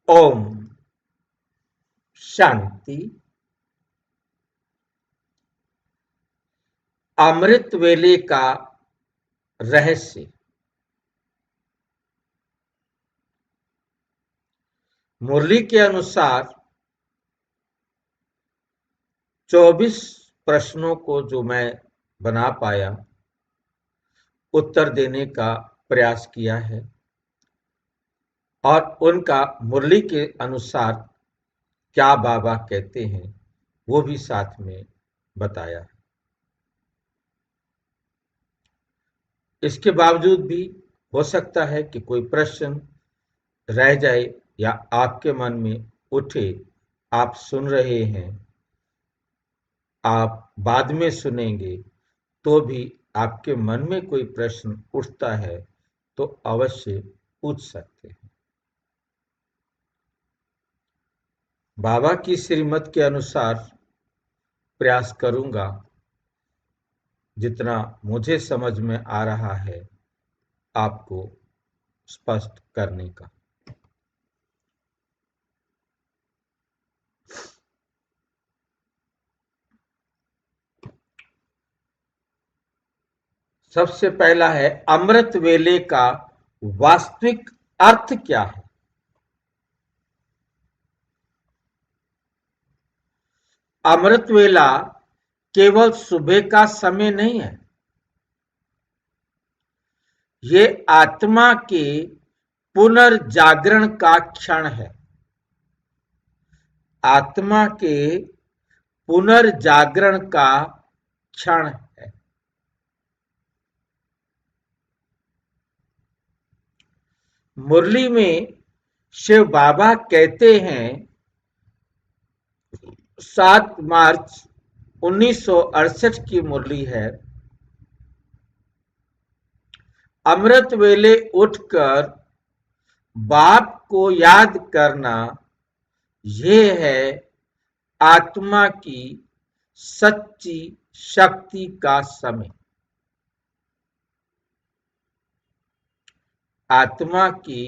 ओम शांति। अमृत वेले का रहस्य। मुरली के अनुसार 24 प्रश्नों को जो मैं बना पाया, उत्तर देने का प्रयास किया है और उनका मुरली के अनुसार क्या बाबा कहते हैं वो भी साथ में बताया है। इसके बावजूद भी हो सकता है कि कोई प्रश्न रह जाए या आपके मन में उठे। आप सुन रहे हैं, आप बाद में सुनेंगे, तो भी आपके मन में कोई प्रश्न उठता है तो अवश्य पूछ सकते हैं। बाबा की श्रीमत के अनुसार प्रयास करूंगा, जितना मुझे समझ में आ रहा है आपको स्पष्ट करने का। सबसे पहला है, अमृत वेले का वास्तविक अर्थ क्या है? अमृत वेला केवल सुबह का समय नहीं है, ये आत्मा के पुनर्जागरण का क्षण है। आत्मा के पुनर्जागरण का क्षण है। मुरली में शिव बाबा कहते हैं, 7 मार्च 1968 की मुरली है, अमृत वेले उठकर बाप को याद करना, ये है आत्मा की सच्ची शक्ति का समय। आत्मा की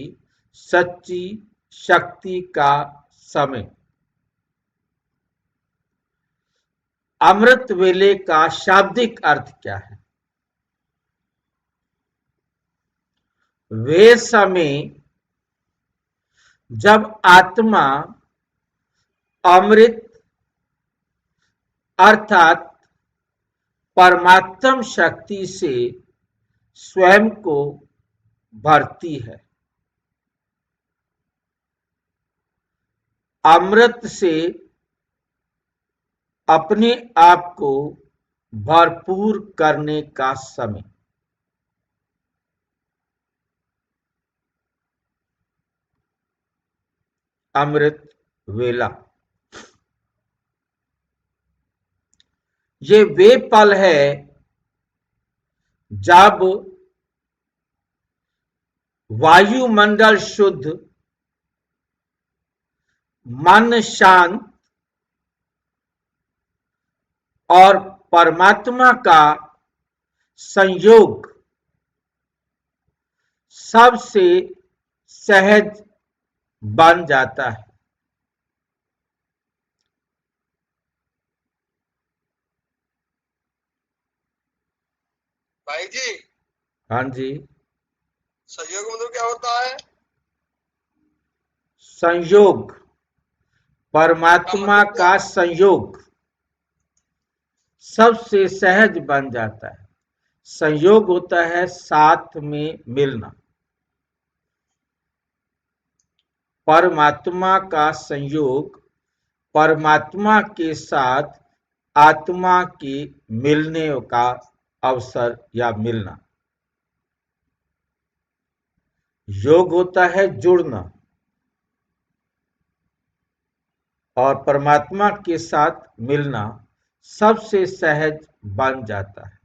सच्ची शक्ति का समय। अमृत वेले का शाब्दिक अर्थ क्या है? वे समय जब आत्मा अमृत अर्थात परमात्म शक्ति से स्वयं को भरती है। अमृत से अपने आप को भरपूर करने का समय। अमृत वेला ये वे पल है जब वायुमंडल शुद्ध, मन शांत और परमात्मा का संयोग सबसे सहज बन जाता है। भाई जी, हाँ जी। संयोग मतलब क्या होता है? संयोग, परमात्मा मतलब क्या? का संयोग सबसे सहज बन जाता है। संयोग होता है साथ में मिलना। परमात्मा का संयोग, परमात्मा के साथ आत्मा के मिलने का अवसर या मिलना। योग होता है जुड़ना और परमात्मा के साथ मिलना सबसे सहज बन जाता है।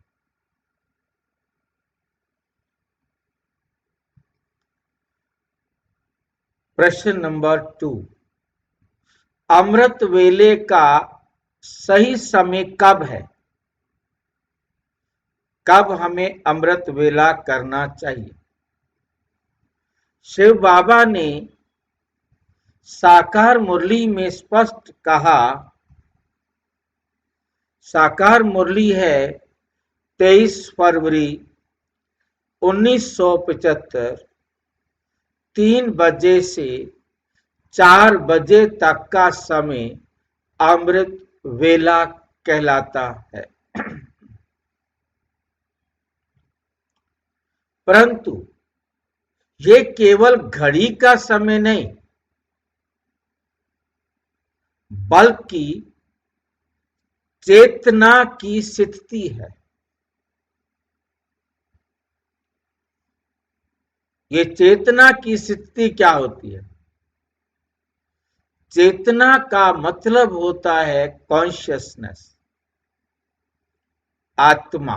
प्रश्न नंबर 2, अमृत वेले का सही समय कब है? कब हमें अमृत वेला करना चाहिए? शिव बाबा ने साकार मुरली में स्पष्ट कहा, साकार मुरली है 23 फरवरी 1975 3 बजे से 4 बजे तक का समय अमृत वेला कहलाता है। परंतु ये केवल घड़ी का समय नहीं, बल्कि चेतना की स्थिति है। ये चेतना की स्थिति क्या होती है? चेतना का मतलब होता है कॉन्शियसनेस, आत्मा।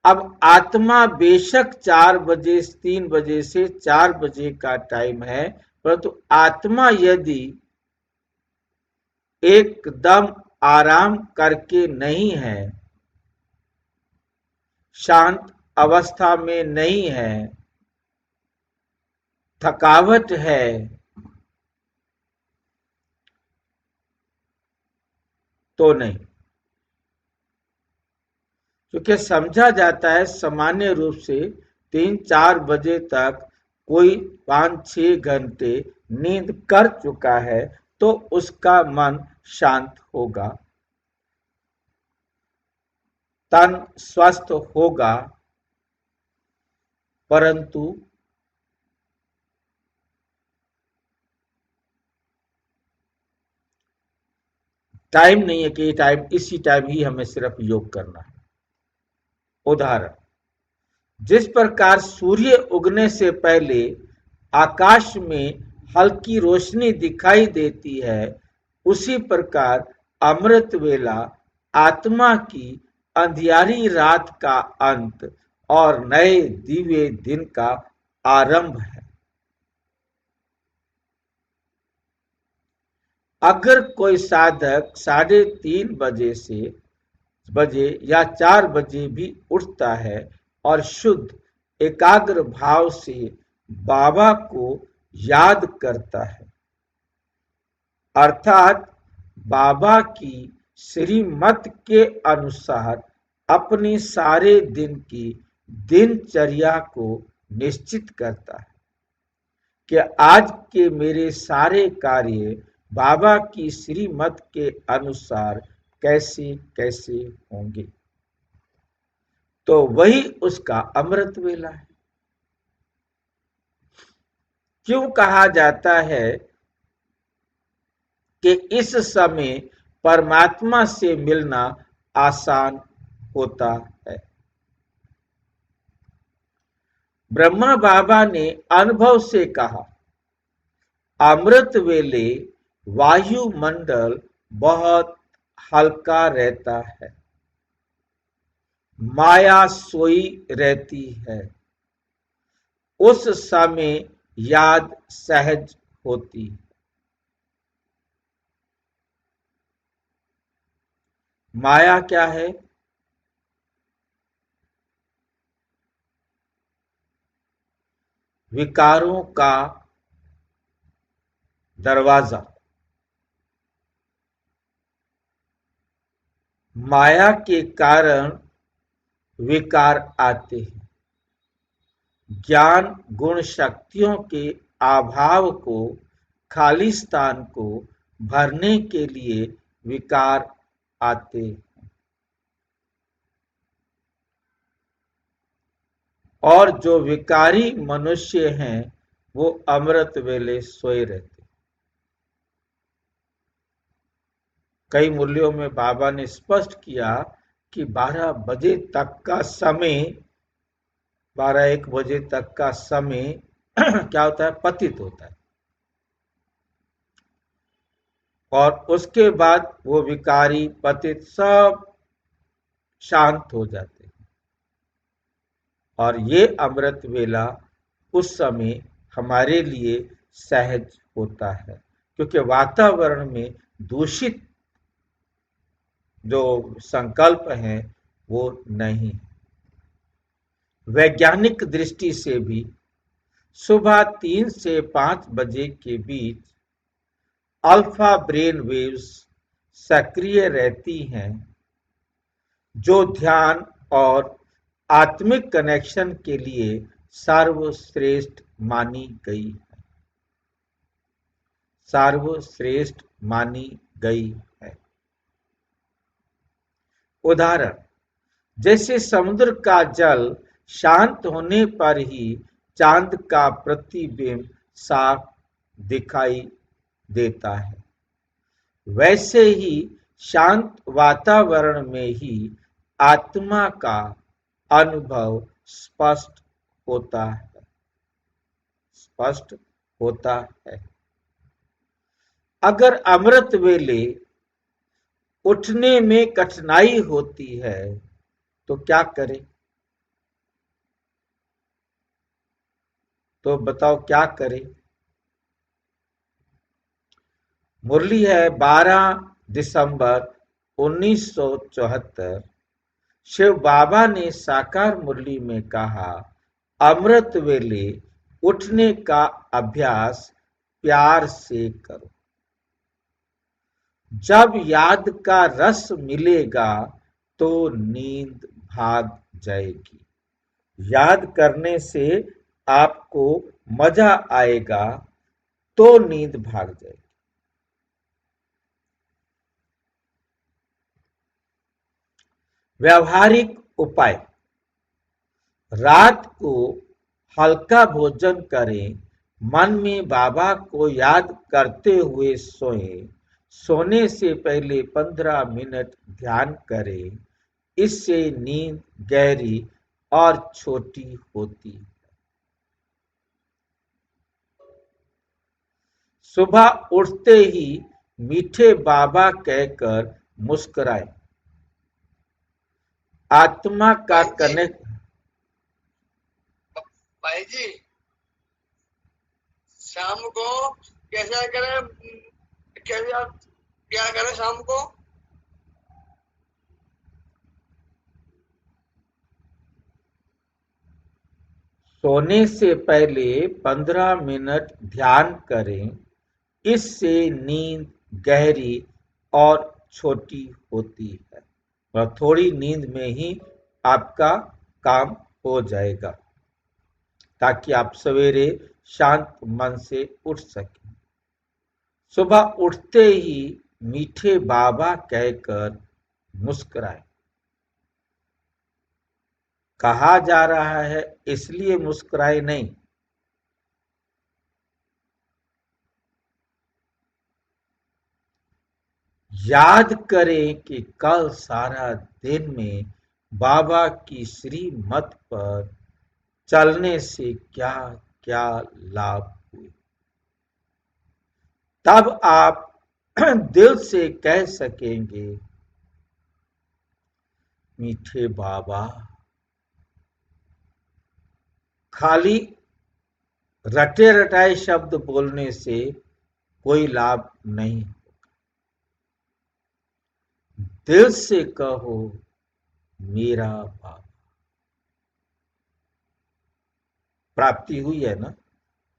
अब आत्मा बेशक 3 बजे से 4 बजे का टाइम है, परंतु आत्मा यदि एकदम आराम करके नहीं है, शांत अवस्था में नहीं है, थकावट है, तो नहीं। क्योंकि समझा जाता है सामान्य रूप से 3-4 बजे तक कोई 5-6 घंटे नींद कर चुका है तो उसका मन शांत होगा, तन स्वस्थ होगा। परंतु टाइम नहीं है कि इसी टाइम ही हमें सिर्फ योग करना है। उदाहरण, जिस प्रकार सूर्य उगने से पहले आकाश में हल्की रोशनी दिखाई देती है, उसी प्रकार अमृत वेला आत्मा की अंधियारी रात का अंत और नए दिव्य दिन का आरंभ है। अगर कोई साधक 3:30 बजे या 4 बजे भी उठता है और शुद्ध एकाग्र भाव से बाबा को याद करता है, अर्थात बाबा की श्रीमत के अनुसार अपनी सारे दिन की दिनचर्या को निश्चित करता है कि आज के मेरे सारे कार्य बाबा की श्रीमत के अनुसार कैसे कैसे होंगे, तो वही उसका अमृत वेला है। क्यों कहा जाता है कि इस समय परमात्मा से मिलना आसान होता है? ब्रह्मा बाबा ने अनुभव से कहा, अमृत वेले वायुमंडल बहुत हल्का रहता है, माया सोई रहती है, उस समय याद सहज होती है। माया क्या है? विकारों का दरवाजा। माया के कारण विकार आते हैं। ज्ञान गुण शक्तियों के अभाव को, खालिस्तान को भरने के लिए विकार आते हैं। और जो विकारी मनुष्य हैं वो अमृत वेले सोए रहते। कई मूल्यों में बाबा ने स्पष्ट किया कि 12 बजे तक का समय, 12-1 बजे तक का समय क्या होता है? पतित होता है। और उसके बाद वो विकारी पतित सब शांत हो जाते हैं। और ये अमृत वेला उस समय हमारे लिए सहज होता है, क्योंकि वातावरण में दूषित जो संकल्प हैं वो नहीं। वैज्ञानिक दृष्टि से भी सुबह 3 से 5 बजे के बीच अल्फा ब्रेन वेव्स सक्रिय रहती हैं, जो ध्यान और आत्मिक कनेक्शन के लिए सर्वश्रेष्ठ मानी गई है। सर्वश्रेष्ठ मानी गई है। उदाहरण, जैसे समुद्र का जल शांत होने पर ही चांद का प्रतिबिंब साफ दिखाई देता है, वैसे ही शांत वातावरण में ही आत्मा का अनुभव स्पष्ट होता है। स्पष्ट होता है। अगर अमृत वेले उठने में कठिनाई होती है तो क्या करें? तो बताओ क्या करें? मुरली है 12 दिसंबर 1974। शिव बाबा ने साकार मुरली में कहा, अमृत वेले उठने का अभ्यास प्यार से करो। जब याद का रस मिलेगा तो नींद भाग जाएगी। याद करने से आपको मजा आएगा तो नींद भाग जाएगी। व्यावहारिक उपाय, रात को हल्का भोजन करें, मन में बाबा को याद करते हुए सोएं। सोने से पहले 15 मिनट ध्यान करें, इससे नींद गहरी और छोटी होती है। सुबह उठते ही मीठे बाबा कहकर मुस्कुराएं। आत्मा का कनेक्ट। भाई जी, शाम को कैसा करें? कैसे आप क्या करें शाम को? सोने से पहले 15 मिनट ध्यान करें, इससे नींद गहरी और छोटी होती है और थोड़ी नींद में ही आपका काम हो जाएगा, ताकि आप सवेरे शांत मन से उठ सकें। सुबह उठते ही मीठे बाबा कहकर मुस्कुराएं। कहा जा रहा है इसलिए मुस्कुराए नहीं। याद करें कि कल सारा दिन में बाबा की श्रीमत पर चलने से क्या क्या लाभ हुए। तब आप दिल से कह सकेंगे, मीठे बाबा। खाली रटे रटाए शब्द बोलने से कोई लाभ नहीं। दिल से कहो, मेरा बाबा। प्राप्ति हुई है ना,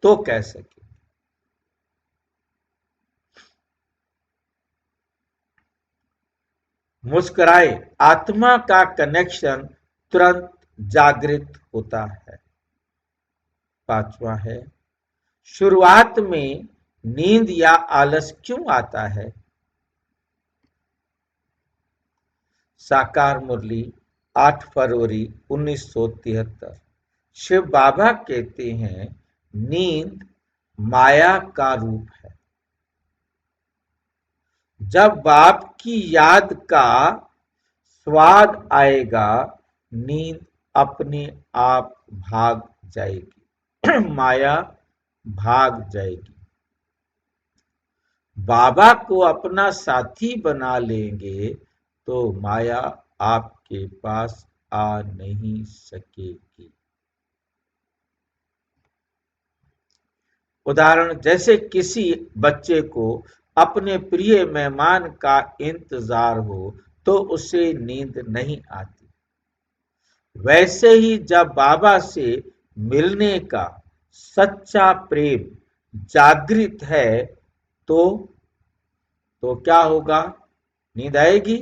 तो कह सके। मुस्कुराए, आत्मा का कनेक्शन तुरंत जागृत होता है। पांचवा है, शुरुआत में नींद या आलस क्यों आता है? साकार मुरली 8 फरवरी 1973। शिव बाबा कहते हैं, नींद माया का रूप है। जब बाप की याद का स्वाद आएगा, नींद अपने आप भाग जाएगी। माया भाग जाएगी। बाबा को अपना साथी बना लेंगे तो माया आपके पास आ नहीं सकेगी। उदाहरण, जैसे किसी बच्चे को अपने प्रिय मेहमान का इंतजार हो तो उसे नींद नहीं आती, वैसे ही जब बाबा से मिलने का सच्चा प्रेम जागृत है तो क्या होगा? नींद आएगी।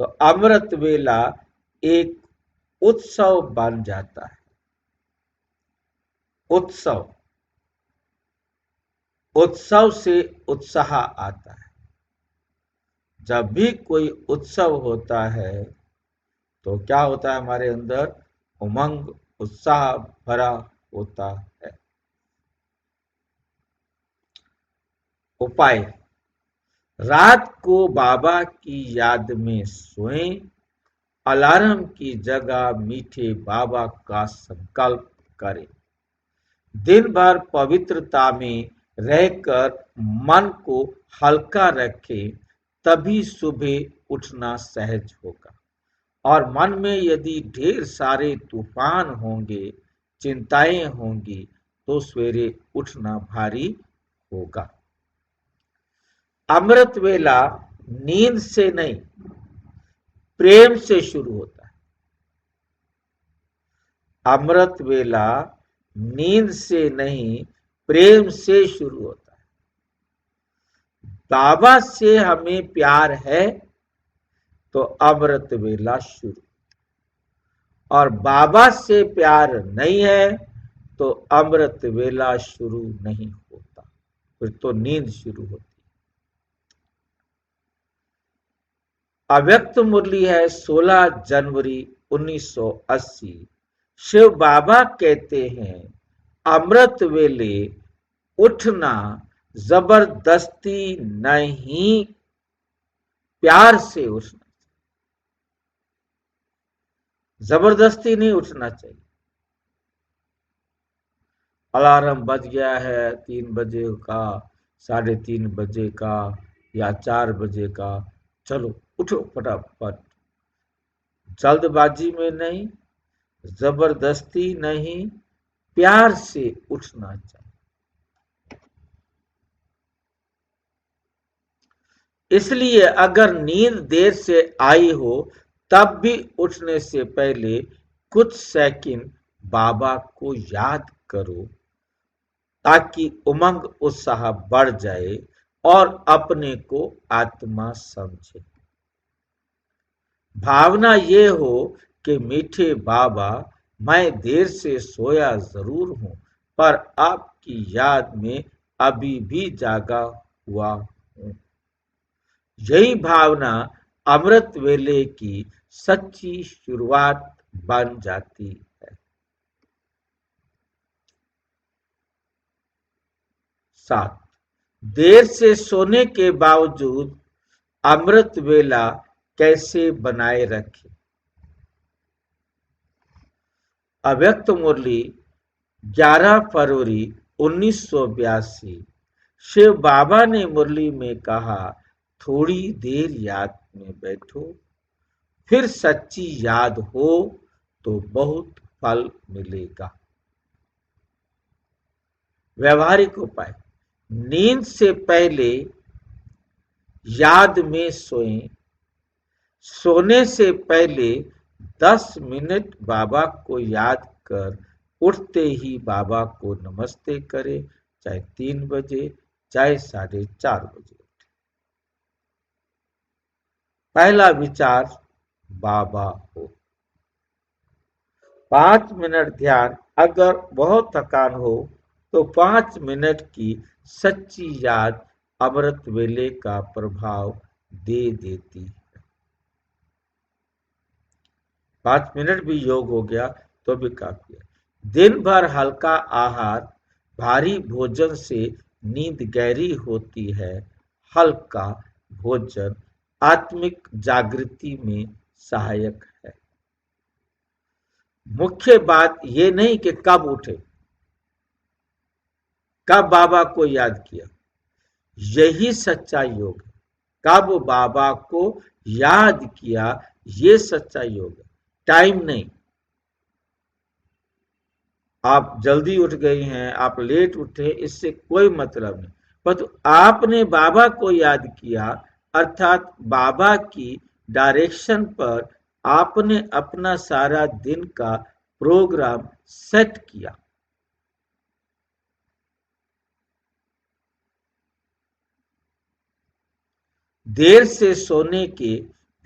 तो अमृत वेला एक उत्सव बन जाता है। उत्सव, उत्सव से उत्साह आता है। जब भी कोई उत्सव होता है तो क्या होता है? हमारे अंदर उमंग, उत्साह भरा होता है। उपाय, रात को बाबा की याद में सोएं। अलार्म की जगह मीठे बाबा का संकल्प करें। दिन भर पवित्रता में रहकर मन को हल्का रखें, तभी सुबह उठना सहज होगा। और मन में यदि ढेर सारे तूफान होंगे, चिंताएं होंगी, तो सवेरे उठना भारी होगा। अमृत वेला नींद से नहीं, प्रेम से शुरू होता है। अमृत वेला नींद से नहीं, प्रेम से शुरू होता है। बाबा से हमें प्यार है तो अमृत वेला शुरू, और बाबा से प्यार नहीं है तो अमृत वेला शुरू नहीं होता, फिर तो नींद शुरू होती। अव्यक्त मुरली है 16 जनवरी 1980। शिव बाबा कहते हैं, अमृत वेले उठना जबरदस्ती नहीं, प्यार से उठना। जबरदस्ती नहीं उठना चाहिए। अलार्म बज गया है 3 बजे का, 3:30 बजे का या 4 बजे का, चलो उठो फटाफट। जल्दबाजी में नहीं, जबरदस्ती नहीं, प्यार से उठना चाहिए। इसलिए अगर नींद देर से आई हो तब भी उठने से पहले कुछ सेकंड बाबा को याद करो, ताकि उमंग उत्साह बढ़ जाए और अपने को आत्मा समझे। भावना ये हो कि मीठे बाबा, मैं देर से सोया जरूर हूं, पर आपकी याद में अभी भी जागा हुआ हूं। यही भावना अमृत वेले की सच्ची शुरुआत बन जाती है। 7, देर से सोने के बावजूद अमृत वेला कैसे बनाए रखें? अव्यक्त मुरली 11 फरवरी 1982। शिव बाबा ने मुरली में कहा, थोड़ी देर याद में बैठो, फिर सच्ची याद हो तो बहुत फल मिलेगा। व्यवहारिक उपाय, नींद से पहले याद में सोएं। सोने से पहले 10 मिनट बाबा को याद कर उठते ही बाबा को नमस्ते करें, चाहे 3 बजे चाहे 4:30 बजे। पहला विचार, बाबा हो। 5 मिनट ध्यान, अगर बहुत थकान हो तो 5 मिनट की सच्ची याद अमृत वेले का प्रभाव दे देती है। 5 मिनट भी योग हो गया तो भी काफी है। दिन भर हल्का आहार, भारी भोजन से नींद गहरी होती है। हल्का भोजन आत्मिक जागृति में सहायक है। मुख्य बात ये नहीं कि कब उठे, कब बाबा को याद किया, यही सच्चा योग है। कब बाबा को याद किया, ये सच्चा योग है, टाइम नहीं। आप जल्दी उठ गई हैं, आप लेट उठे, इससे कोई मतलब नहीं। परंतु आपने बाबा को याद किया, अर्थात बाबा की डायरेक्शन पर आपने अपना सारा दिन का प्रोग्राम सेट किया। देर से सोने के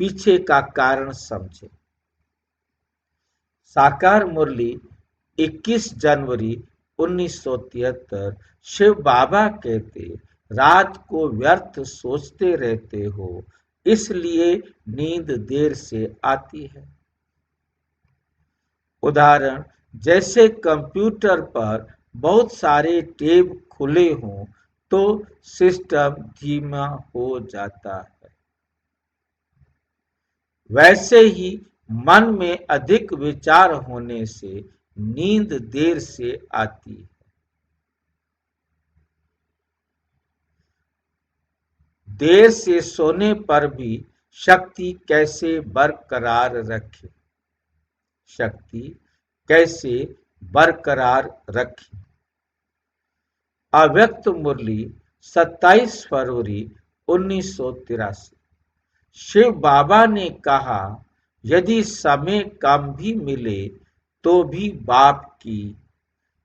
पीछे का कारण समझे। साकार मुरली 21 जनवरी 1973। शिव बाबा कहते, रात को व्यर्थ सोचते रहते हो, इसलिए नींद देर से आती है। उदाहरण, जैसे कंप्यूटर पर बहुत सारे टैब खुले हों तो सिस्टम धीमा हो जाता है। वैसे ही मन में अधिक विचार होने से नींद देर से आती है। देर से सोने पर भी शक्ति कैसे बरकरार रखें? शक्ति कैसे बरकरार रखें? अव्यक्त मुरली 27 फरवरी 1983। शिव बाबा ने कहा, यदि समय कम भी मिले तो भी बाप की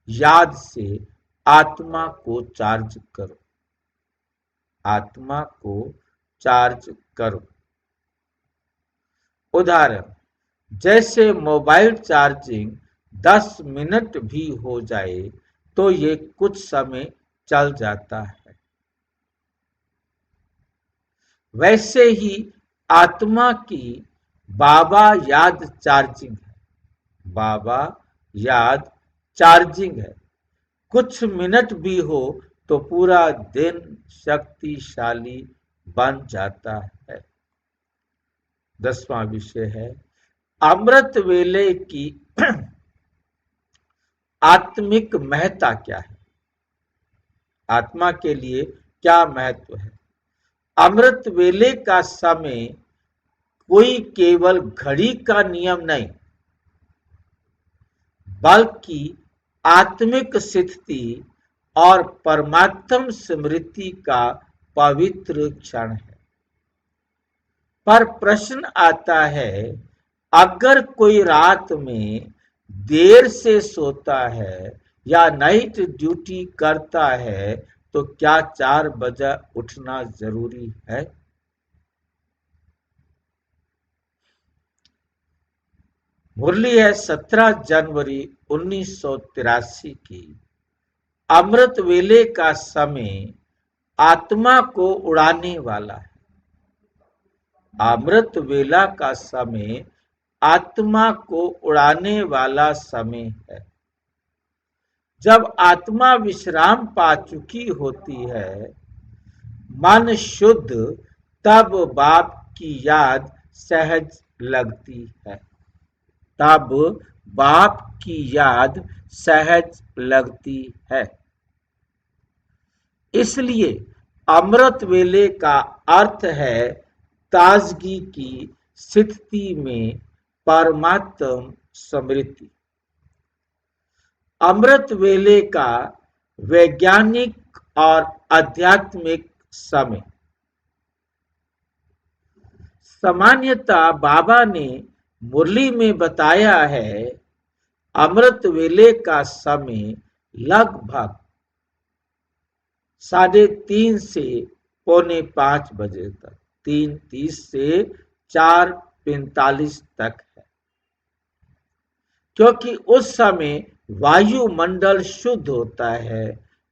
याद से आत्मा को चार्ज करो। आत्मा को चार्ज करो। उदाहरण, जैसे मोबाइल चार्जिंग 10 मिनट भी हो जाए तो ये कुछ समय चल जाता है। वैसे ही आत्मा की बाबा याद चार्जिंग है। बाबा याद चार्जिंग है। कुछ मिनट भी हो तो पूरा दिन शक्तिशाली बन जाता है। 10वां विषय है, अमृत वेले की आत्मिक महत्ता क्या है? आत्मा के लिए क्या महत्व है? अमृत वेले का समय कोई केवल घड़ी का नियम नहीं, बल्कि आत्मिक स्थिति और परमात्म स्मृति का पवित्र क्षण है। पर प्रश्न आता है, अगर कोई रात में देर से सोता है या नाइट ड्यूटी करता है तो क्या 4 बजे उठना जरूरी है? मुरली है 17 जनवरी 1983 की। अमृत वेले का समय आत्मा को उड़ाने वाला है। अमृत वेला का समय आत्मा को उड़ाने वाला समय है। जब आत्मा विश्राम पा चुकी होती है, मन शुद्ध, तब बाप की याद सहज लगती है। तब बाप की याद सहज लगती है। इसलिए अमृत वेले का अर्थ है ताजगी की स्थिति में परमात्म स्मृति। अमृत वेले का वैज्ञानिक और आध्यात्मिक समय। सामान्यतः बाबा ने मुरली में बताया है, अमृत वेले का समय लगभग 3:30 से 4:45 बजे तक, 3:30 से 4:45 तक है, क्योंकि उस समय वायुमंडल शुद्ध होता है,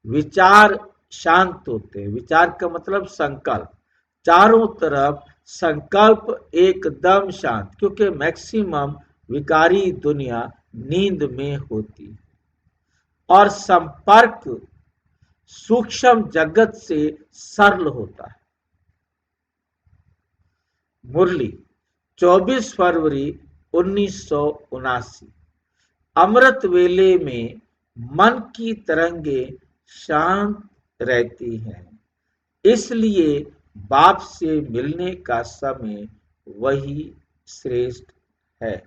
विचार शांत होते हैं। विचार का मतलब संकल्प, चारों तरफ संकल्प एकदम शांत, क्योंकि मैक्सिमम विकारी दुनिया नींद में होती है और संपर्क सूक्ष्म जगत से सरल होता है। मुरली 24 फरवरी 1979। अमृत वेले में मन की तरंगें शांत रहती हैं, इसलिए बाप से मिलने का समय वही श्रेष्ठ है।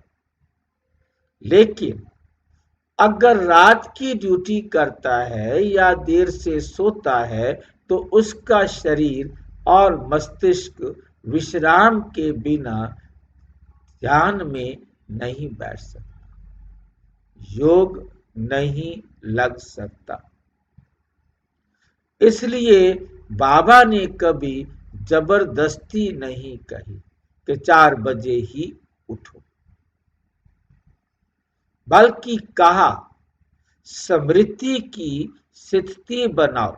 लेकिन अगर रात की ड्यूटी करता है या देर से सोता है तो उसका शरीर और मस्तिष्क विश्राम के बिना ध्यान में नहीं बैठ सकता, योग नहीं लग सकता। इसलिए बाबा ने कभी जबरदस्ती नहीं कही कि 4 बजे ही उठो, बल्कि कहा स्मृति की स्थिति बनाओ।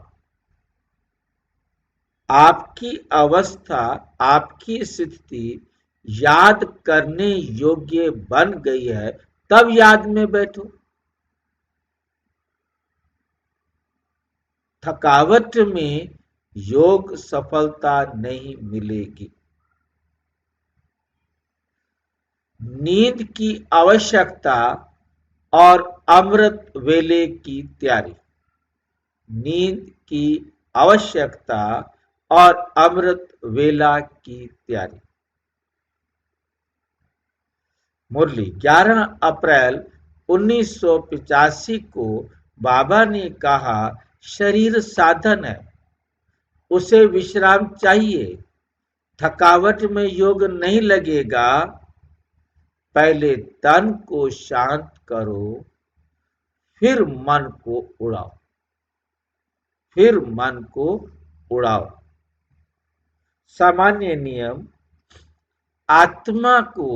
आपकी अवस्था, आपकी स्थिति याद करने योग्य बन गई है, तब याद में बैठो। थकावट में योग सफलता नहीं मिलेगी। नींद की आवश्यकता और अमृत वेले की तैयारी। नींद की आवश्यकता और अमृत वेला की तैयारी। मुरली 11 अप्रैल 1985 को बाबा ने कहा, शरीर साधन है, उसे विश्राम चाहिए। थकावट में योग नहीं लगेगा। पहले तन को शांत करो, फिर मन को उड़ाओ, फिर मन को उड़ाओ। सामान्य नियम, आत्मा को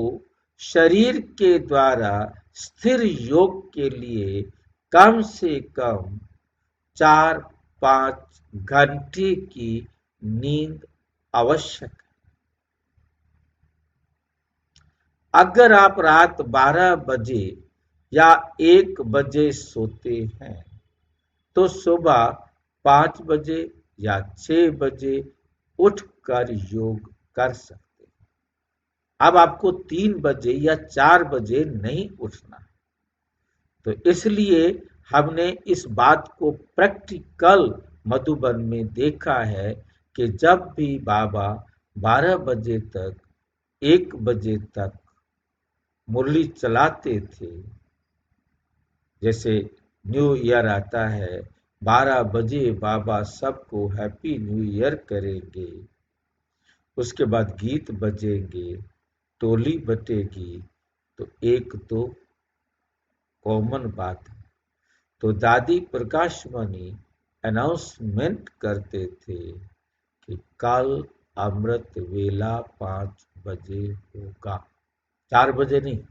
शरीर के द्वारा स्थिर योग के लिए कम से कम 4-5 घंटे की नींद आवश्यक है। अगर आप रात 12 बजे या 1 बजे सोते हैं तो सुबह 5 बजे या 6 बजे उठकर योग कर सकते हैं। अब आपको 3 बजे या 4 बजे नहीं उठना। तो इसलिए हमने इस बात को प्रैक्टिकल मधुबन में देखा है कि जब भी बाबा 12 बजे तक, 1 बजे तक मुरली चलाते थे, जैसे न्यू ईयर आता है, 12 बजे बाबा सबको हैप्पी न्यू ईयर करेंगे, उसके बाद गीत बजेंगे, टोली बटेगी, तो एक तो कॉमन बात है। तो दादी प्रकाशवाणी अनाउंसमेंट करते थे कि कल अमृत वेला 5 बजे होगा, 4 बजे नहीं।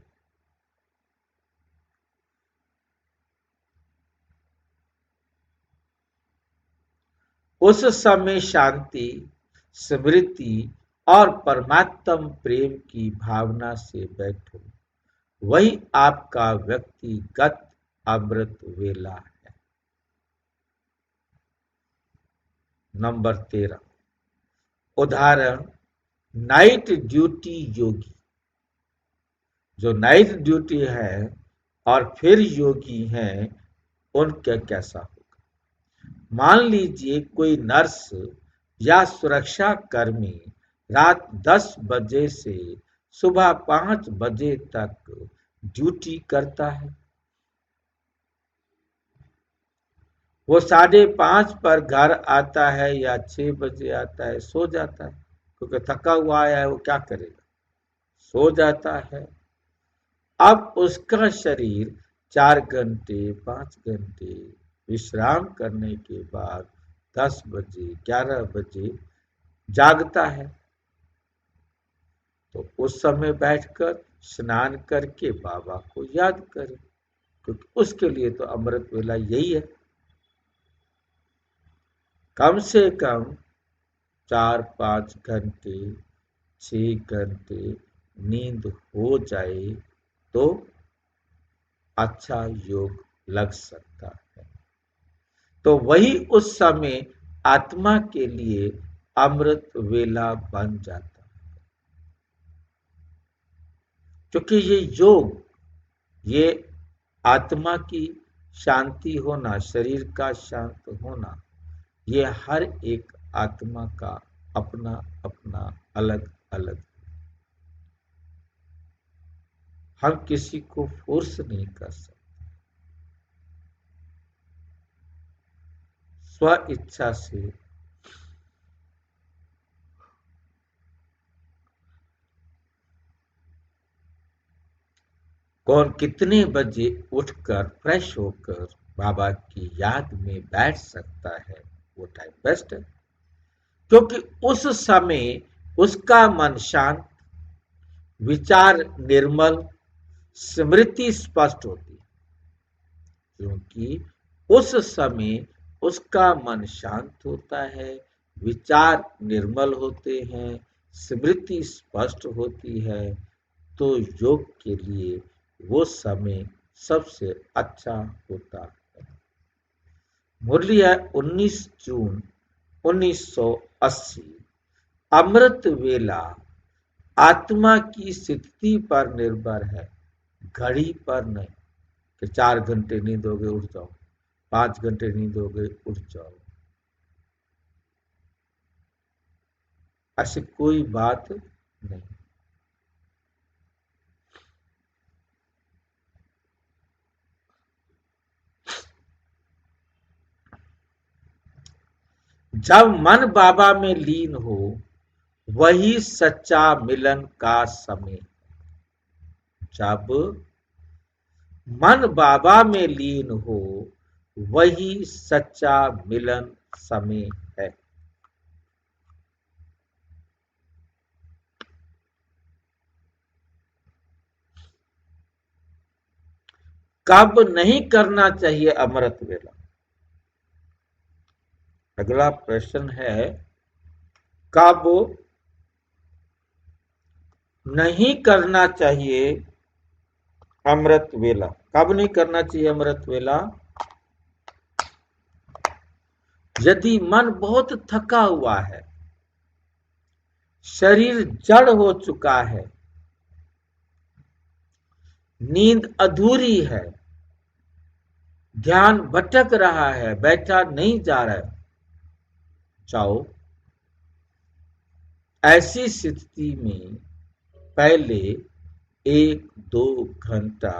उस समय शांति, स्मृति और परमात्म प्रेम की भावना से बैठो। वही आपका व्यक्तिगत अमृत वेला है। नंबर 13, उदाहरण, नाइट ड्यूटी योगी। जो नाइट ड्यूटी है और फिर योगी हैं, उनका कैसा होगा? मान लीजिए कोई नर्स या सुरक्षा कर्मी रात 10 बजे से सुबह 5 बजे तक ड्यूटी करता है। वो 5:30 पर घर आता है या 6 बजे आता है, सो जाता है, क्योंकि थका हुआ आया है, वो क्या करेगा, सो जाता है। अब उसका शरीर 4 घंटे 5 घंटे विश्राम करने के बाद 10 बजे 11 बजे जागता है। तो उस समय बैठकर स्नान करके बाबा को याद करे, क्योंकि उसके लिए तो अमृत वेला यही है। कम से कम 4-5 घंटे 6 घंटे नींद हो जाए तो अच्छा योग लग सकता है। तो वही उस समय आत्मा के लिए अमृत वेला बन जाता है। क्योंकि ये योग, ये आत्मा की शांति होना, शरीर का शांत होना, ये हर एक आत्मा का अपना अपना अलग अलग। हम किसी को फोर्स नहीं कर सकते। स्व इच्छा से कौन कितने बजे उठकर फ्रेश होकर बाबा की याद में बैठ सकता है, वो टाइम बेस्ट है। क्योंकि उस समय उसका मन शांत, विचार निर्मल, स्मृति स्पष्ट होती है। क्योंकि उस समय उसका मन शांत होता है, विचार निर्मल होते हैं, स्मृति स्पष्ट होती है, तो योग के लिए वो समय सबसे अच्छा होता है। मुरली है 19 जून 1980। अमृत वेला आत्मा की स्थिति पर निर्भर है, घड़ी पर नहीं कि 4 घंटे नींद हो गए उठ जाओ, 5 घंटे नींद हो गए उठ जाओ, ऐसी कोई बात नहीं। जब मन बाबा में लीन हो, वही सच्चा मिलन का समय। जब मन बाबा में लीन हो, वही सच्चा मिलन समय है। कब नहीं करना चाहिए अमृत वेला? अगला प्रश्न है, कब नहीं करना चाहिए अमृत वेला? कब नहीं करना चाहिए अमृत वेला? यदि मन बहुत थका हुआ है, शरीर जड़ हो चुका है, नींद अधूरी है, ध्यान भटक रहा है, बैठा नहीं जा रहा है, जाओ ऐसी स्थिति में पहले 1-2 घंटा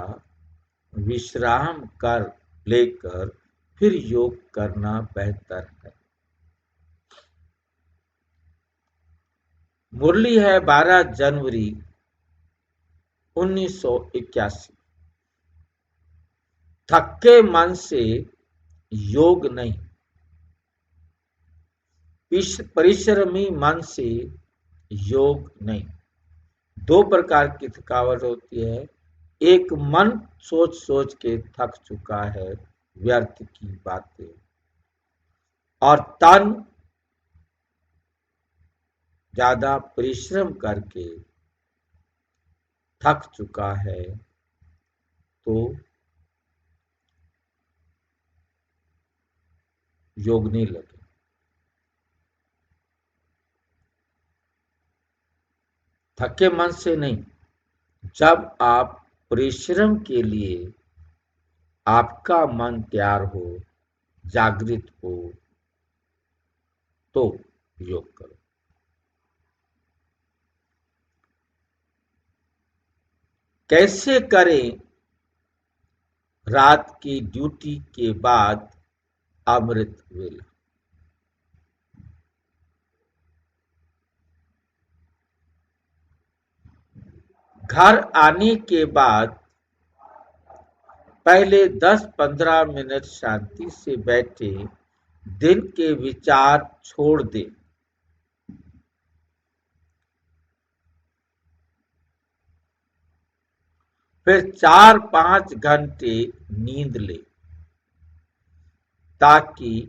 विश्राम कर लेकर फिर योग करना बेहतर है। मुरली है 12 जनवरी 1981। थके मन से योग नहीं, परिश्रमी मन से योग नहीं। 2 प्रकार की थकावट होती है। एक, मन सोच सोच के थक चुका है व्यर्थ की बातें, और तन ज्यादा परिश्रम करके थक चुका है, तो योग नहीं लगे। थके मन से नहीं, जब आप परिश्रम के लिए आपका मन तैयार हो, जागृत हो, तो योग करो। कैसे करें रात की ड्यूटी के बाद अमृत वेला? घर आने के बाद पहले 10-15 मिनट शांति से बैठे दिन के विचार छोड़ दे। फिर 4-5 घंटे नींद ले, ताकि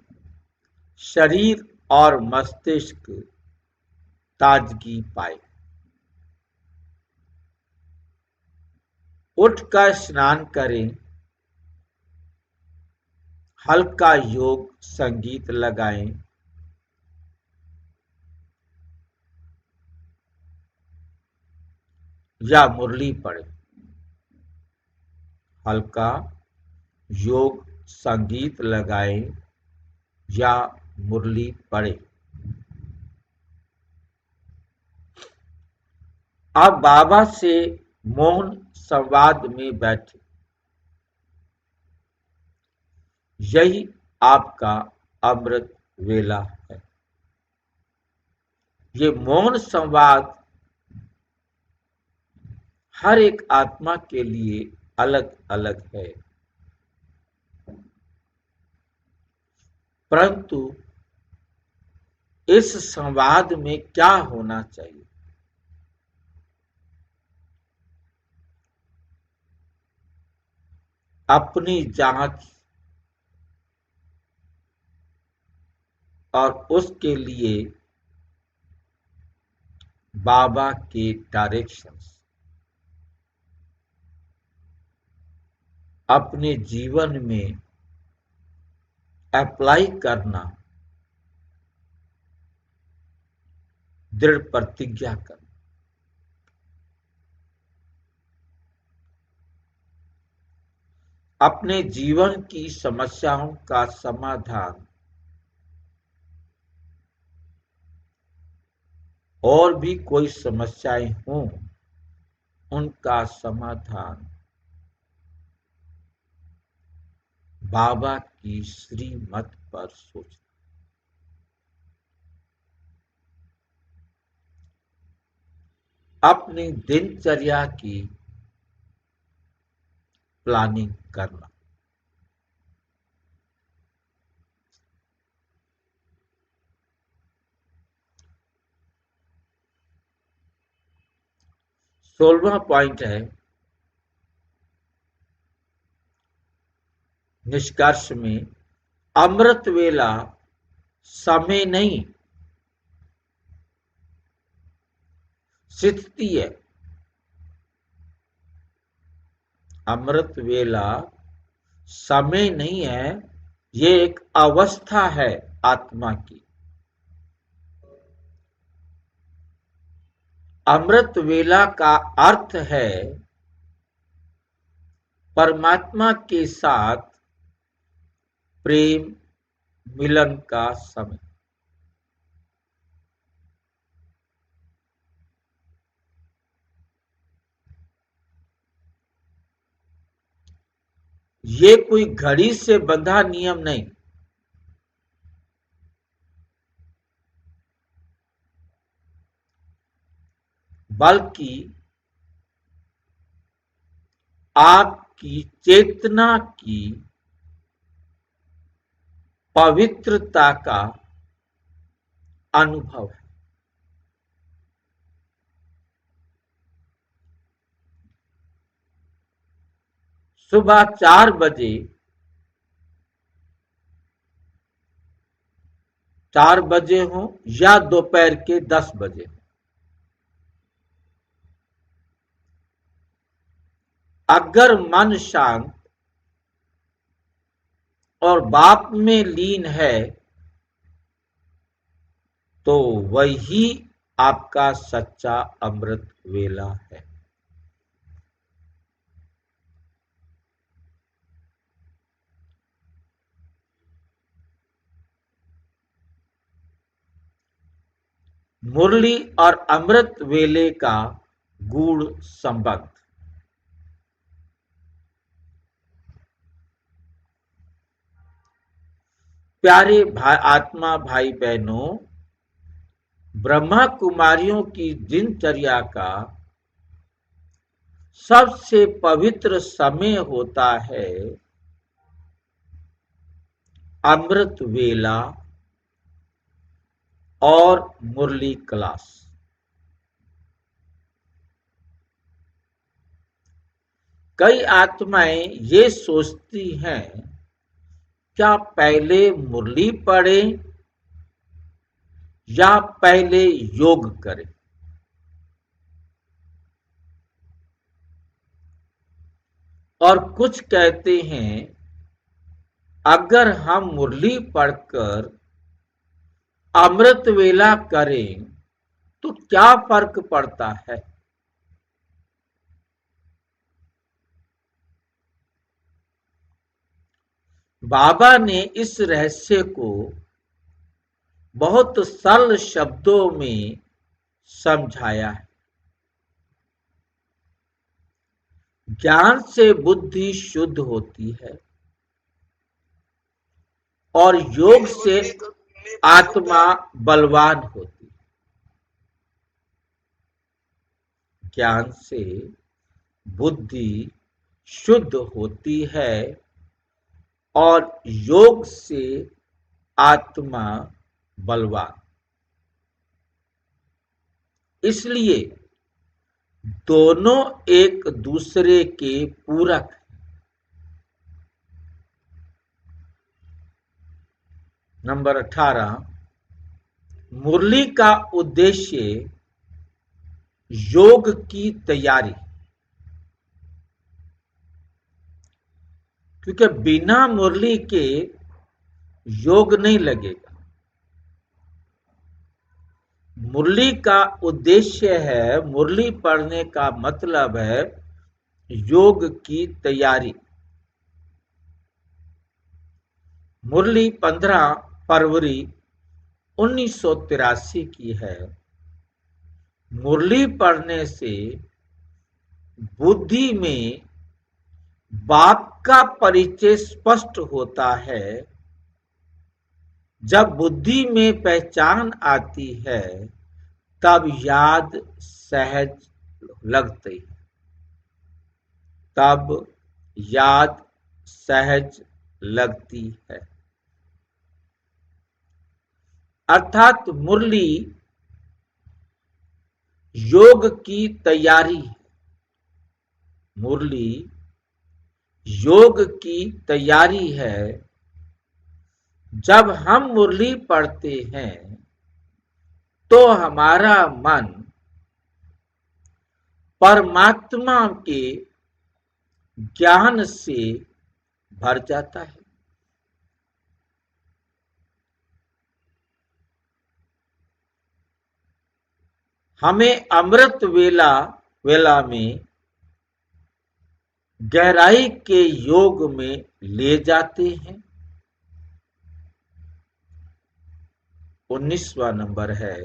शरीर और मस्तिष्क ताजगी पाए। उठकर स्नान करें, हल्का योग संगीत लगाएं, या मुरली पढ़ें। हल्का योग संगीत लगाएं या मुरली पढ़ें। अब बाबा से मौन संवाद में बैठे। यही आपका अमृत वेला है। ये मौन संवाद हर एक आत्मा के लिए अलग अलग है, परंतु इस संवाद में क्या होना चाहिए? अपनी जांच और उसके लिए बाबा के डायरेक्शंस अपने जीवन में अप्लाई करना, दृढ़ प्रतिज्ञा करना। अपने जीवन की समस्याओं का समाधान और भी कोई समस्याएं हों, उनका समाधान बाबा की श्रीमत पर सोच। अपनी दिनचर्या की प्लानिंग करना। सोलहवां पॉइंट है निष्कर्ष में, अमृत वेला समय नहीं, स्थिति है। अमृत वेला समय नहीं है, ये एक अवस्था है आत्मा की। अमृत वेला का अर्थ है परमात्मा के साथ प्रेम मिलन का समय। ये कोई घड़ी से बंधा नियम नहीं, बल्कि आपकी चेतना की पवित्रता का अनुभव है। सुबह 4 बजे 4 बजे हो या दोपहर के 10 बजे, अगर मन शांत और बाप में लीन है तो वही आपका सच्चा अमृत वेला है। मुरली और अमृत वेले का गूढ़ संबंध। प्यारे आत्मा भाई बहनों, ब्रह्मा कुमारियों की दिनचर्या का सबसे पवित्र समय होता है अमृत वेला और मुरली क्लास। कई आत्माएं ये सोचती हैं, क्या पहले मुरली पढ़ें या पहले योग करें? और कुछ कहते हैं, अगर हम मुरली पढ़कर अमृत वेला करें तो क्या फर्क पड़ता है? बाबा ने इस रहस्य को बहुत सरल शब्दों में समझाया है। ज्ञान से बुद्धि शुद्ध होती है और योग से आत्मा बलवान होती है। ज्ञान से बुद्धि शुद्ध होती है और योग से आत्मा बलवान। इसलिए दोनों एक दूसरे के पूरक। नंबर 18, मुरली का उद्देश्य योग की तैयारी, क्योंकि बिना मुरली के योग नहीं लगेगा। मुरली का उद्देश्य है, मुरली पढ़ने का मतलब है योग की तैयारी। मुरली 15 फरवरी 1983 की है। मुरली पढ़ने से बुद्धि में बाप का परिचय स्पष्ट होता है। जब बुद्धि में पहचान आती है तब याद सहज लगती है। तब याद सहज लगती है। अर्थात मुरली योग की तैयारी है। मुरली योग की तैयारी है। जब हम मुरली पढ़ते हैं तो हमारा मन परमात्मा के ज्ञान से भर जाता है। हमें अमृत वेला में गहराई के योग में ले जाते हैं। 19वां नंबर है,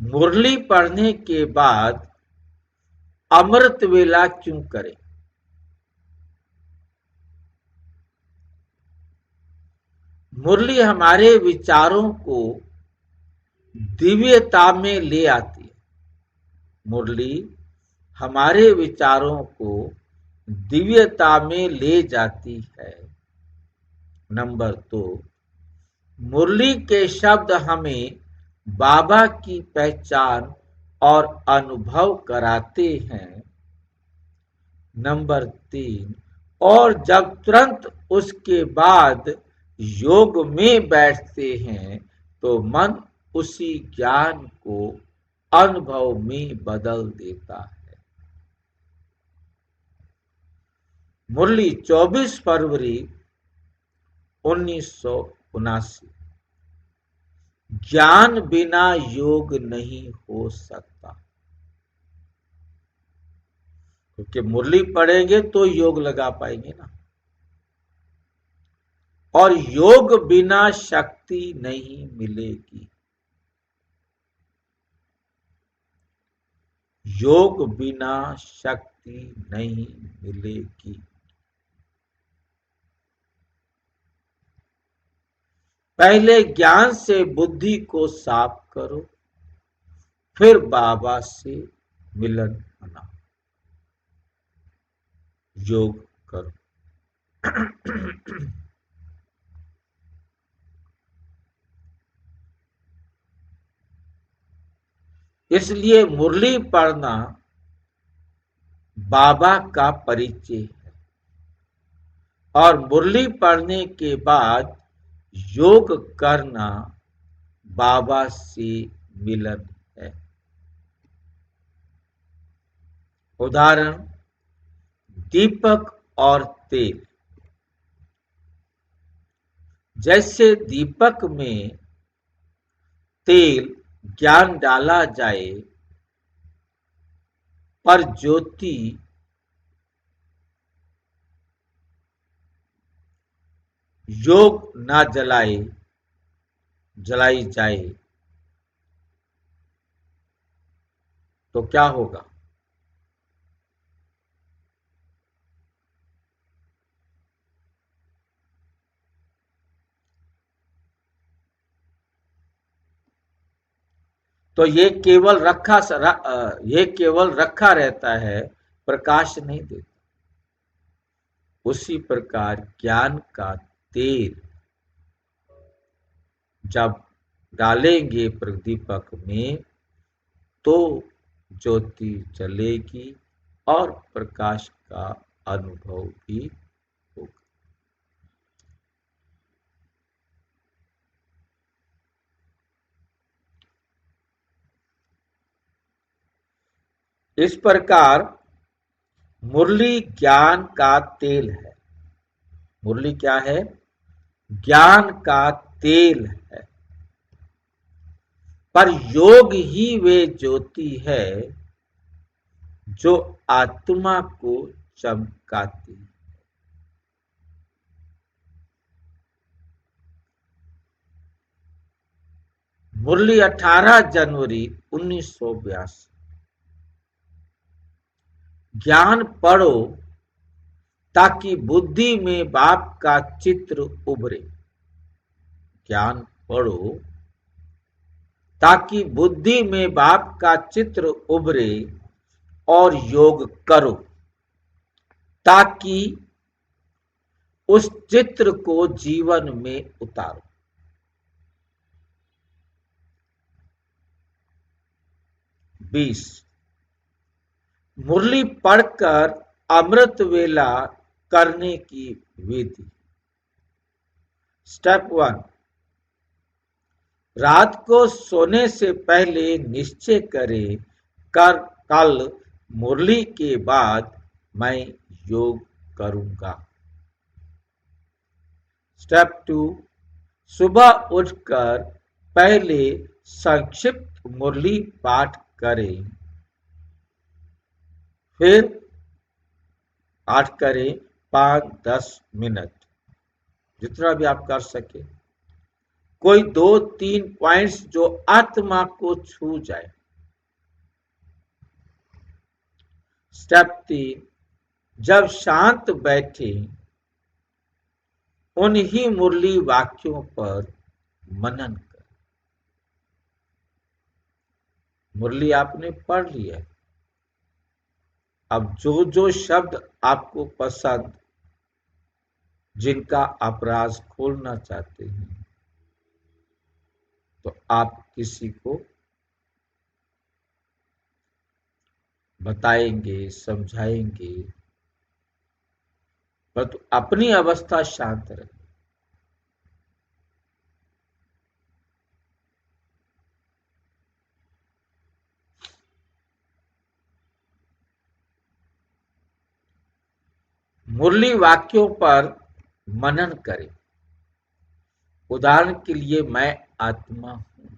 मुरली पढ़ने के बाद अमृत वेला क्यों करें? मुरली हमारे विचारों को दिव्यता में ले आती है। मुरली हमारे विचारों को दिव्यता में ले जाती है। नंबर 2, मुरली के शब्द हमें बाबा की पहचान और अनुभव कराते हैं। नंबर 3, और जब तुरंत उसके बाद योग में बैठते हैं तो मन उसी ज्ञान को अनुभव में बदल देता है। मुरली 24 फरवरी 1979, ज्ञान बिना योग नहीं हो सकता। क्योंकि मुरली पढ़ेंगे तो योग लगा पाएंगे ना, और योग बिना शक्ति नहीं मिलेगी। योग बिना शक्ति नहीं मिलेगी। पहले ज्ञान से बुद्धि को साफ करो, फिर बाबा से मिलन बनाओ, योग करो। इसलिए मुरली पढ़ना बाबा का परिचय है, और मुरली पढ़ने के बाद योग करना बाबा से मिलन है। उदाहरण, दीपक और तेल। जैसे दीपक में तेल ज्ञान डाला जाए पर ज्योति योग ना जलाई जाए तो क्या होगा? तो ये केवल रखा रहता है, प्रकाश नहीं देता। उसी प्रकार ज्ञान का तेल जब डालेंगे प्रदीपक में तो ज्योति जलेगी और प्रकाश का अनुभव भी होगा। इस प्रकार मुरली ज्ञान का तेल है। मुरली क्या है? ज्ञान का तेल है। पर योग ही वे ज्योति है जो आत्मा को चमकाती है। मुरली 18 जनवरी 1982। ज्ञान पढ़ो ताकि बुद्धि में बाप का चित्र उभरे। ज्ञान पढ़ो ताकि बुद्धि में बाप का चित्र उभरे और योग करो ताकि उस चित्र को जीवन में उतारो। बीस, मुरली पढ़कर अमृत वेला करने की विधि। स्टेप 1, रात को सोने से पहले निश्चय करें कल मुरली के बाद मैं योग करूंगा। स्टेप 2, सुबह उठकर पहले संक्षिप्त मुरली पाठ करें, फिर पाठ करें 5-10 मिनट, जितना भी आप कर सके। कोई 2-3 पॉइंट्स जो आत्मा को छू जाए। स्टेप 3, जब शांत बैठे उन्हीं मुरली वाक्यों पर मनन कर। मुरली आपने पढ़ लिया, अब जो जो शब्द आपको पसंद, जिनका आप राज खोलना चाहते हैं, तो आप किसी को बताएंगे, समझाएंगे, परंतु अपनी अवस्था शांत रहे। मुरली वाक्यों पर मनन करें। उदाहरण के लिए, मैं आत्मा हूं,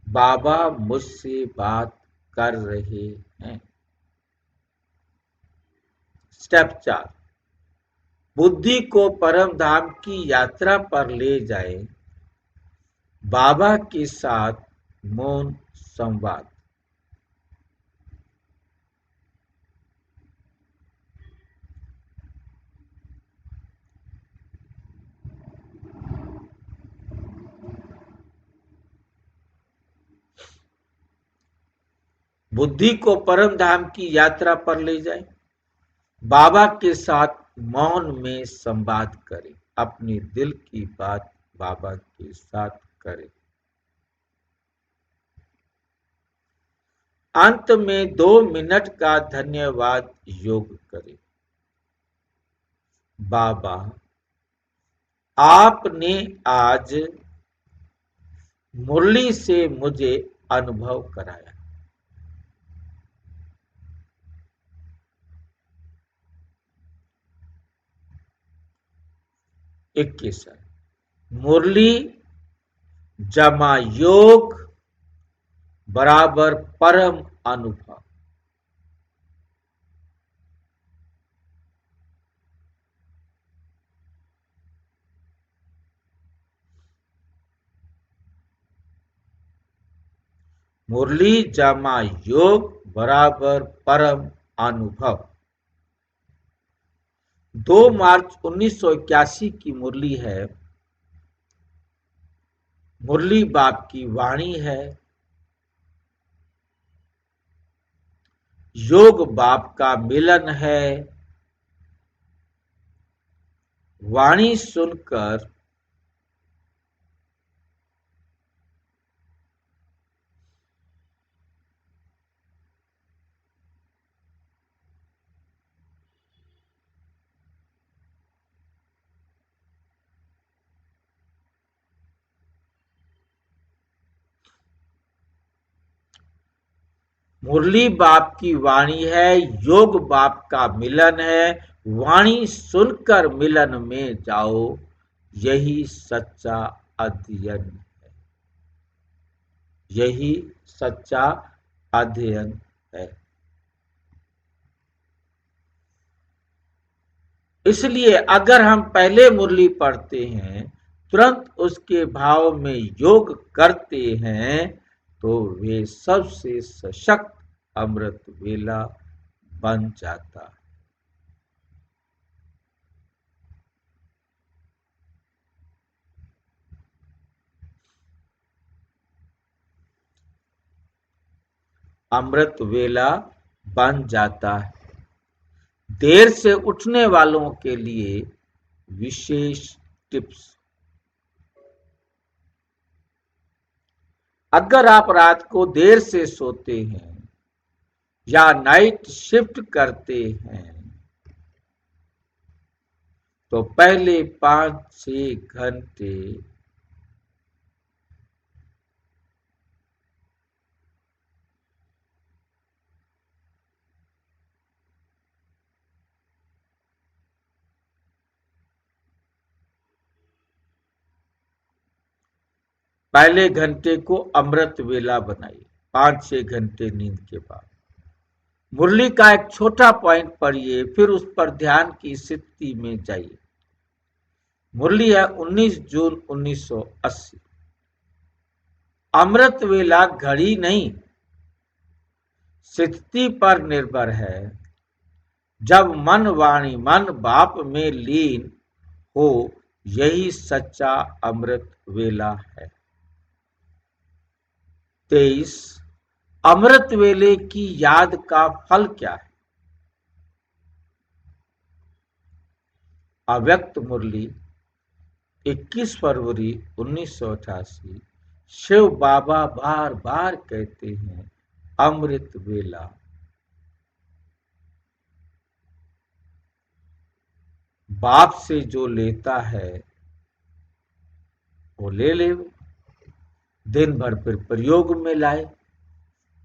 बाबा मुझसे बात कर रहे हैं। स्टेप 4, बुद्धि को परम धाम की यात्रा पर ले जाए, बाबा के साथ मौन संवाद। बुद्धि को परम धाम की यात्रा पर ले जाए, बाबा के साथ मौन में संवाद करें, अपने दिल की बात बाबा के साथ करें। अंत में 2 मिनट का धन्यवाद योग करें। बाबा, आपने आज मुरली से मुझे अनुभव कराया। 21, मुरली जमा योग बराबर परम अनुभव। मुरली जमा योग बराबर परम अनुभव। 2 मार्च 1981 की मुरली है। मुरली बाप की वाणी है। योग बाप का मिलन है। वाणी सुनकर मुरली बाप की वाणी है, योग बाप का मिलन है, वाणी सुनकर मिलन में जाओ, यही सच्चा अध्ययन है, यही सच्चा अध्ययन है। इसलिए अगर हम पहले मुरली पढ़ते हैं, तुरंत उसके भाव में योग करते हैं, तो वे सबसे सशक्त अमृत वेला बन जाता है। अमृत वेला बन जाता है। देर से उठने वालों के लिए विशेष टिप्स। अगर आप रात को देर से सोते हैं या नाइट शिफ्ट करते हैं, तो पहले 5-6 घंटे पहले घंटे को अमृत वेला बनाइए, 5-6 घंटे नींद के बाद। मुरली का एक छोटा पॉइंट पढ़िए, फिर उस पर ध्यान की स्थिति में जाइए। मुरली है 19 जून 1980। अमृत वेला घड़ी नहीं, स्थिति पर निर्भर है। जब मन वाणी मन बाप में लीन हो, यही सच्चा अमृत वेला है। 23 अमृत वेले की याद का फल क्या है? अव्यक्त मुरली 21 फरवरी 1988। शिव बाबा बार बार कहते हैं, अमृत वेला। बाप से जो लेता है वो ले ले, दिन भर फिर प्रयोग में लाए।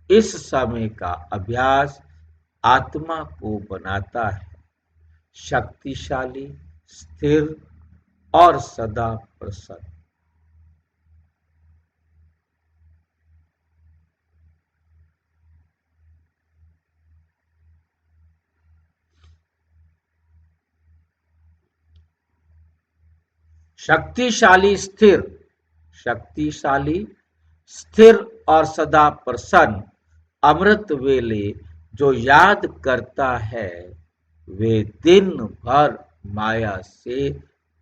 इस समय का अभ्यास आत्मा को बनाता है शक्तिशाली, स्थिर और सदा प्रसन्न। शक्तिशाली स्थिर, शक्तिशाली स्थिर और सदा प्रसन्न। अमृत वेले जो याद करता है, वे दिन भर माया से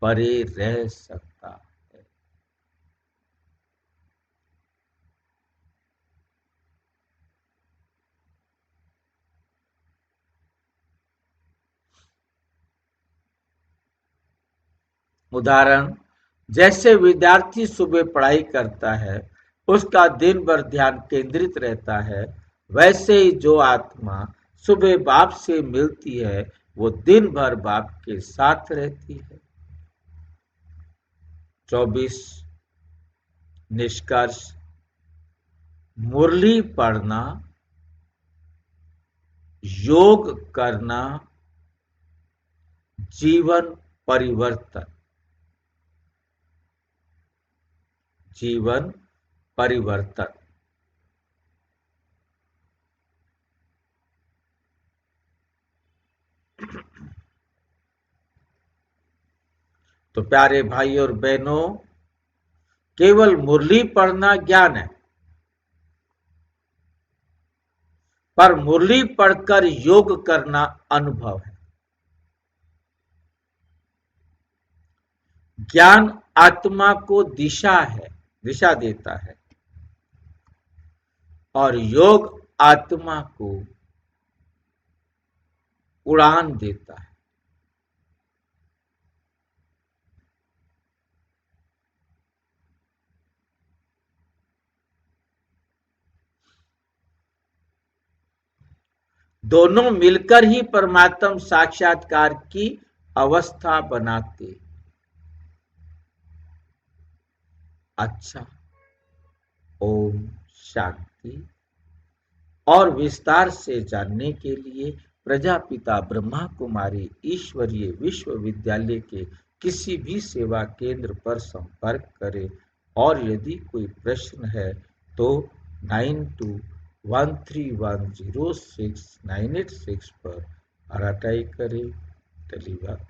परे रह सकता है। उदाहरण, जैसे विद्यार्थी सुबह पढ़ाई करता है, उसका दिन भर ध्यान केंद्रित रहता है, वैसे ही जो आत्मा सुबह बाप से मिलती है, वो दिन भर बाप के साथ रहती है। 24 निष्कर्ष। मुरली पढ़ना, योग करना, जीवन परिवर्तन, जीवन परिवर्तन। तो प्यारे भाई और बहनों, केवल मुरली पढ़ना ज्ञान है, पर मुरली पढ़कर योग करना अनुभव है। ज्ञान आत्मा को दिशा है, दिशा देता है, और योग आत्मा को उड़ान देता है। दोनों मिलकर ही परमात्म साक्षात्कार की अवस्था बनाते। अच्छा, ओम शांति। और विस्तार से जानने के लिए प्रजापिता ब्रह्मा कुमारी ईश्वरीय विश्वविद्यालय के किसी भी सेवा केंद्र पर संपर्क करें और यदि कोई प्रश्न है तो 9213106986 पर आरटीआई करें,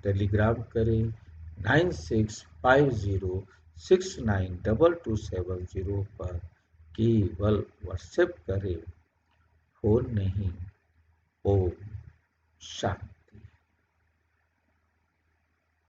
टेलीग्राम करें, 9650692270 पर केवल व्हाट्सएप करें, फोन नहीं। ओम शांति।